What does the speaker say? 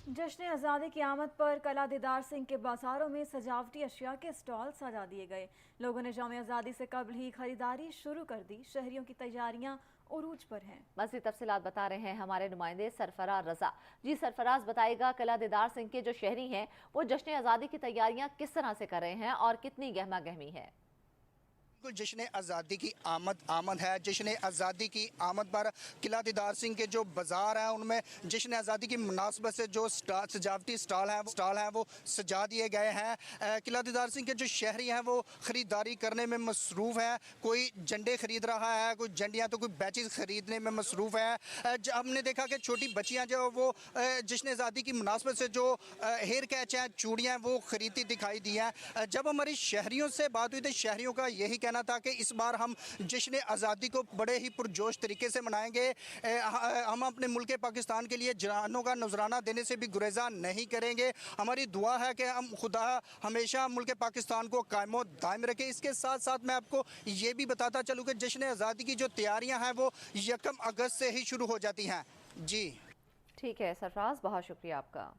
जश्न आज़ादी की आमद पर कला दीदार सिंह के बाजारों में सजावटी अशिया के स्टॉल सजा दिए गए। लोगों ने जौम आज़ादी से कबल ही खरीदारी शुरू कर दी। शहरियों की तैयारियां उरूज पर हैं। मज़ीद तफसीलात बता रहे हैं हमारे नुमाइंदे सरफराज रजा। जी सरफराज, बताएगा कला दीदार सिंह के जो शहरी हैं वो जश्न आज़ादी की तैयारियां किस तरह से कर रहे हैं और कितनी गहमा गहमी है? जश्न आज़ादी की आमद है। जश्न आज़ादी की आमद पर किला दीदार सिंह के जो बाज़ार हैं उनमें जश्न आज़ादी की मुनासबत से जो सजावटी स्टॉल हैं वो सजा दिए गए हैं। किला दीदार सिंह के जो शहरी हैं वो ख़रीदारी करने में मसरूफ़ है। कोई झंडे खरीद रहा है, कोई झंडियाँ तो कोई बैचेस खरीदने में मसरूफ़ है। हमने देखा कि छोटी बच्चियाँ जो वो जश्न आज़ादी की मुनासबत से जो हेयर कैच हैं, चूड़ियाँ वो खरीदती दिखाई दी हैं। जब हमारी शहरियों से बात हुई तो शहरियों का यही कहना था कि इस बार हम जश्न आज़ादी को बड़े ही पुरजोश तरीके से मनाएंगे। हम अपने मुल्क पाकिस्तान के लिए जानों का नजराना देने से भी गुरेजा नहीं करेंगे। हमारी दुआ है कि हम खुदा हमेशा मुल्क पाकिस्तान को कायमो दायम रखे। इसके साथ साथ मैं आपको ये भी बताता चलूँ कि जश्न आज़ादी की जो तैयारियां हैं वो 1 अगस्त से ही शुरू हो जाती हैं। जी ठीक है सरफराज, बहुत शुक्रिया आपका।